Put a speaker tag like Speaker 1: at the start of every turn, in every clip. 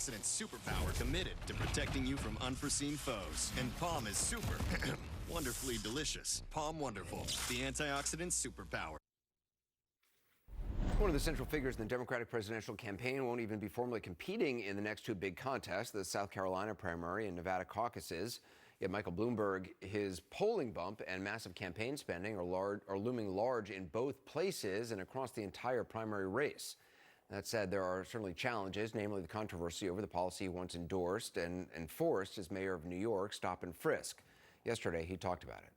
Speaker 1: antioxidant superpower committed to protecting you from unforeseen foes. And Palm is super wonderfully delicious. Palm Wonderful, the antioxidant superpower.
Speaker 2: One of the central figures in the Democratic presidential campaign won't even be formally competing in the next two big contests, the South Carolina primary and Nevada caucuses. Yet Michael Bloomberg, his polling bump and massive campaign spending are looming large in both places and across the entire primary race. That said, there are certainly challenges, namely the controversy over the policy he once endorsed and enforced as mayor of New York, stop and frisk. Yesterday, he talked about it.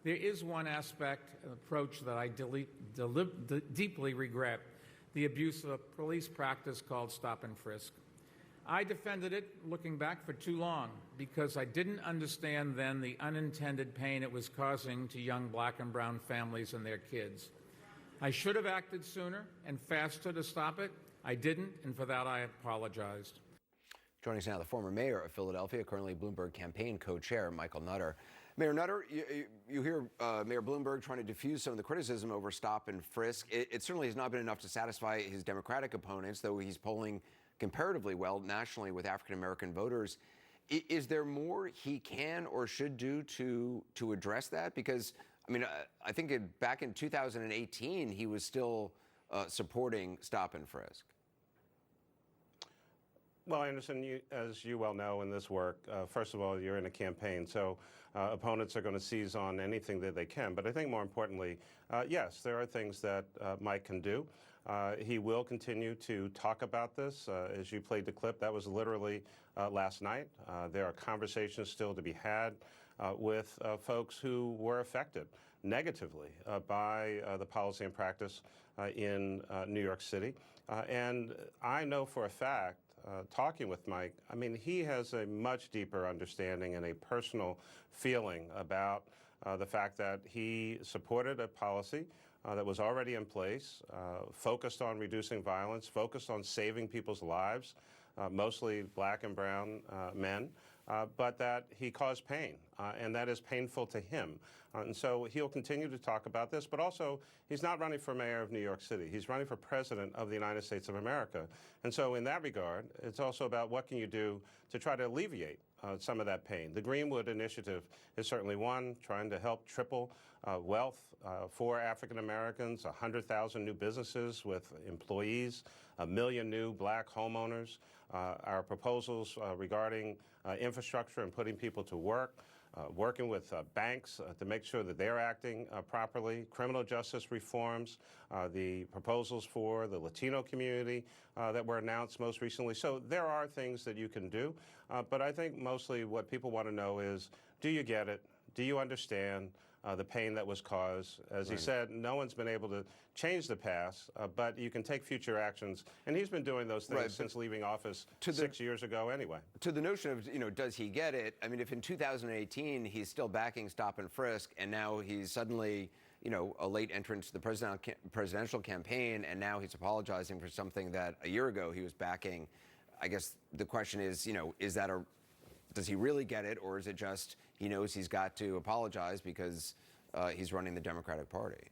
Speaker 3: There is one aspect, an approach that I deeply regret, the abuse of a police practice called stop and frisk. I defended it, looking back, for too long because I didn't understand then the unintended pain it was causing to young black and brown families and their kids. I should have acted sooner and faster to stop it. I didn't, and for that I apologized.
Speaker 2: Joining us now, the former mayor of Philadelphia, currently Bloomberg campaign co-chair, Michael Nutter. Mayor Nutter, you hear Mayor Bloomberg trying to diffuse some of the criticism over stop and frisk. It certainly has not been enough to satisfy his Democratic opponents, though he's polling comparatively well nationally with African-American voters. Is there more he can or should do to address that? Because, I mean, I think back in 2018, he was still supporting stop and frisk.
Speaker 4: Well, Anderson, as you well know in this work, first of all, you're in a campaign, so opponents are going to seize on anything that they can. But I think more importantly, yes, there are things that Mike can do. He will continue to talk about this. As you played the clip, that was literally last night. There are conversations still to be had with folks who were affected negatively by the policy and practice in New York City. And I know for a fact, talking with Mike, I mean, he has a much deeper understanding and a personal feeling about the fact that he supported a policy that was already in place, focused on reducing violence, focused on saving people's lives, mostly black and brown men, but that he caused pain, and that is painful to him. And so he'll continue to talk about this, but also he's not running for mayor of New York City. He's running for president of the United States of America. And so in that regard, it's also about what can you do to try to alleviate some of that pain. The Greenwood Initiative is certainly one, trying to help triple wealth for African Americans, 100,000 new businesses with employees, 1 million new black homeowners. Our proposals regarding infrastructure and putting people to work, working with banks to make sure that they're acting properly, criminal justice reforms, the proposals for the Latino community that were announced most recently. So there are things that you can do, but I think mostly what people want to know is, do you get it? Do you understand the pain that was caused? As he said, no one's been able to change the past, but you can take future actions. And he's been doing those things since leaving office 6 years ago anyway. To the notion of, does he get it? I mean, if in 2018 he's still backing stop and frisk, and now he's suddenly, a late entrant to the presidential campaign, and now he's apologizing for something that a year ago he was backing, I guess the question is, does he really get it, or is it just he knows he's got to apologize because he's running the Democratic Party?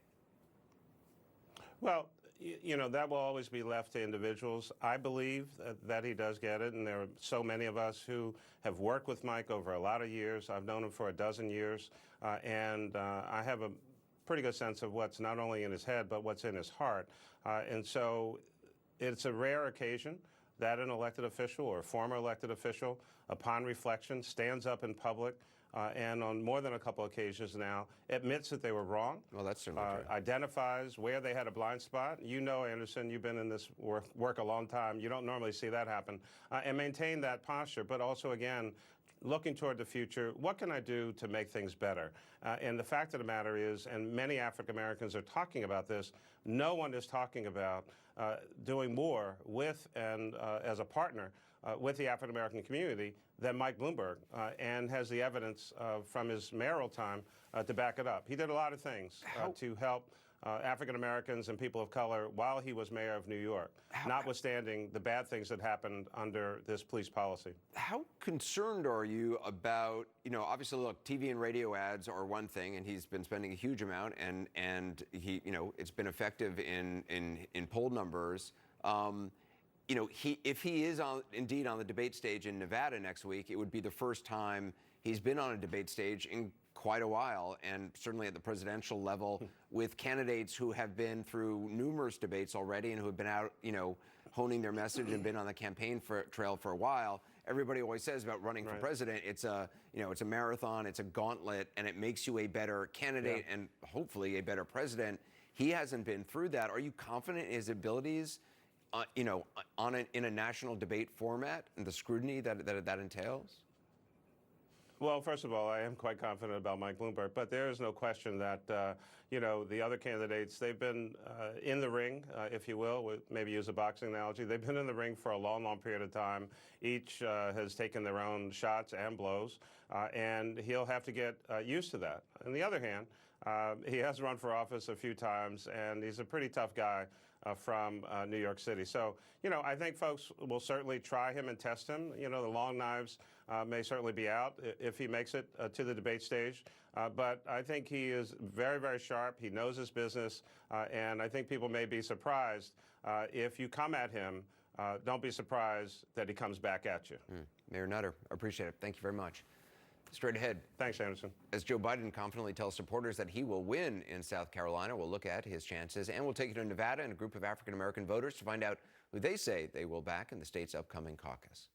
Speaker 4: Well, that will always be left to individuals. I believe that he does get it, and there are so many of us who have worked with Mike over a lot of years. I've known him for a dozen years, and I have a pretty good sense of what's not only in his head, but what's in his heart. And so it's a rare occasion that an elected official or a former elected official, upon reflection, stands up in public and on more than a couple occasions now admits that they were wrong. Well, that's certainly true. Identifies where they had a blind spot. Anderson, you've been in this work a long time. You don't normally see that happen. And maintain that posture, but also, again, looking toward the future, what can I do to make things better? And the fact of the matter is, and many African Americans are talking about this, no one is talking about doing more with and as a partner with the African American community than Mike Bloomberg, and has the evidence from his mayoral time to back it up. He did a lot of things to help African Americans and people of color while he was mayor of New York, notwithstanding the bad things that happened under this police policy. How concerned are you about, obviously, look, TV and radio ads are one thing, and he's been spending a huge amount, and he, it's been effective in poll numbers.
Speaker 2: if he is indeed on the debate stage in Nevada next week, it would be the first time he's been on a debate stage in quite a while, and certainly at the presidential level with candidates who have been through numerous debates already and who have been out, honing their message and been on the campaign trail for a while. Everybody always says about running for president, it's a marathon, it's a gauntlet, and it makes you a better candidate and hopefully a better president. He hasn't been through that. Are you confident in his abilities, in a national debate format and the scrutiny that entails?
Speaker 4: Well, first of all, I am quite confident about Mike Bloomberg, but there is no question that, the other candidates, they've been in the ring, if you will, maybe use a boxing analogy. They've been in the ring for a long, long period of time. Each has taken their own shots and blows, and he'll have to get used to that. On the other hand, he has run for office a few times, and he's a pretty tough guy from New York City. So, I think folks will certainly try him and test him. The long knives may certainly be out if he makes it to the debate stage. But I think he is very, very sharp. He knows his business. And I think people may be surprised if you come at him. Don't be surprised that he comes back at you.
Speaker 2: Mayor Nutter, I appreciate it. Thank you very much. Straight ahead.
Speaker 4: Thanks, Anderson.
Speaker 2: As Joe Biden confidently tells supporters that he will win in South Carolina, we'll look at his chances, and we'll take you to Nevada and a group of African-American voters to find out who they say they will back in the state's upcoming caucus.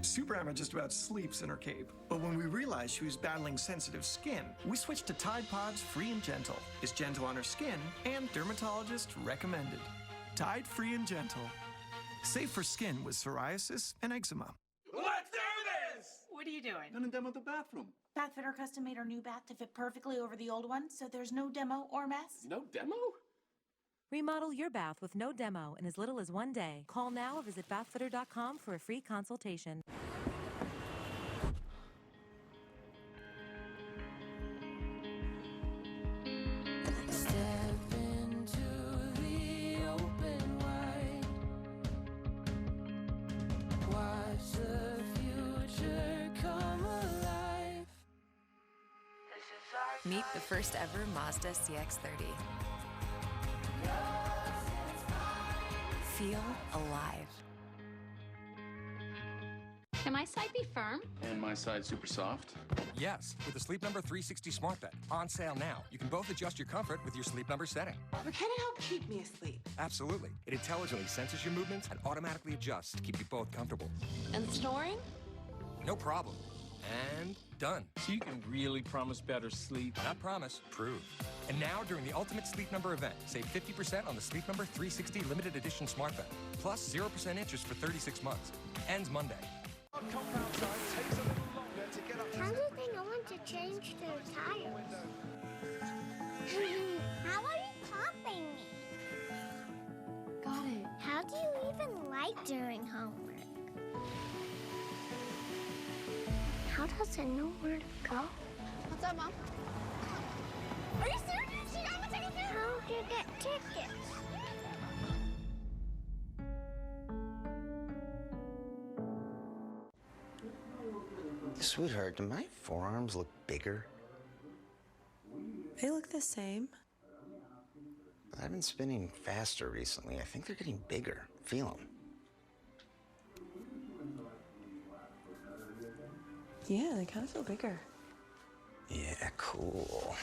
Speaker 5: Super Emma just about sleeps in her cape. But when we realized she was battling sensitive skin, we switched to Tide Pods Free and Gentle. It's gentle on her skin and dermatologist recommended. Tide Free and Gentle. Safe for skin with psoriasis and eczema.
Speaker 6: Let's do this!
Speaker 7: What are you doing?
Speaker 6: Gonna demo the bathroom.
Speaker 7: Bathfitter custom made our new bath to fit perfectly over the old one, so there's no demo or mess.
Speaker 6: No demo?
Speaker 8: Remodel your bath with no demo in as little as 1 day. Call now or visit bathfitter.com for a free consultation.
Speaker 9: Meet the first ever Mazda CX-30. Feel alive.
Speaker 10: Can my side be firm?
Speaker 6: And my side super soft?
Speaker 11: Yes, with the Sleep Number 360 Smart Bed. On sale now. You can both adjust your comfort with your Sleep Number setting.
Speaker 12: But can it help keep me asleep?
Speaker 11: Absolutely. It intelligently senses your movements and automatically adjusts to keep you both comfortable.
Speaker 10: And snoring?
Speaker 11: No problem. And done.
Speaker 6: So you can really promise better sleep?
Speaker 11: Not promise, prove. And now, during the Ultimate Sleep Number event, save 50% on the Sleep Number 360 Limited Edition Smart Bed. Plus 0% interest for 36 months. Ends Monday.
Speaker 13: How do they know when to change their tires? How are you popping me?
Speaker 10: Got it.
Speaker 13: How do you even write during homework? How does it know where to go?
Speaker 10: What's up, Mom?
Speaker 13: Are you serious? You got me tickets? How do you get tickets?
Speaker 14: Sweetheart, do my forearms look bigger?
Speaker 15: They look the same.
Speaker 14: I've been spinning faster recently. I think they're getting bigger. Feel them.
Speaker 15: Yeah, they kind of feel bigger.
Speaker 14: Yeah, cool.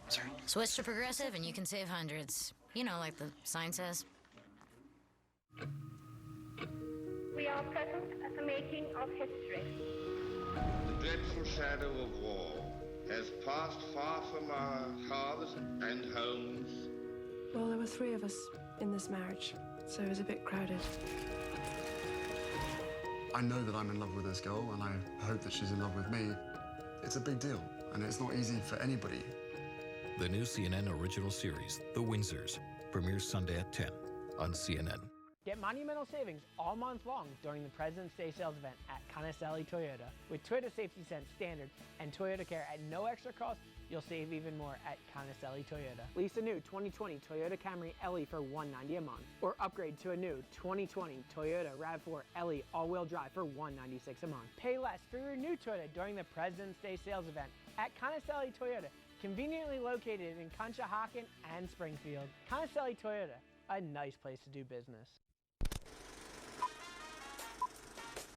Speaker 14: Sorry.
Speaker 16: Switch to Progressive and you can save hundreds. You know, like the sign says.
Speaker 17: We are present at the making of history.
Speaker 18: The dreadful shadow of war has passed far from our hearths and homes.
Speaker 15: Well, there were 3 of us in this marriage, so it was a bit crowded.
Speaker 19: I know that I'm in love with this girl, and I hope that she's in love with me. It's a big deal, and it's not easy for anybody.
Speaker 20: The new CNN original series, The Windsors, premieres Sunday at 10 on CNN.
Speaker 21: Get monumental savings all month long during the President's Day sales event at Conicelli Toyota. With Toyota Safety Sense Standard and Toyota Care at no extra cost, you'll save even more at Conicelli Toyota. Lease a new 2020 Toyota Camry LE for $190 a month, or upgrade to a new 2020 Toyota RAV4 LE all-wheel drive for $196 a month. Pay less for your new Toyota during the President's Day sales event at Conicelli Toyota, conveniently located in Conshohocken and Springfield. Conicelli Toyota, a nice place to do business.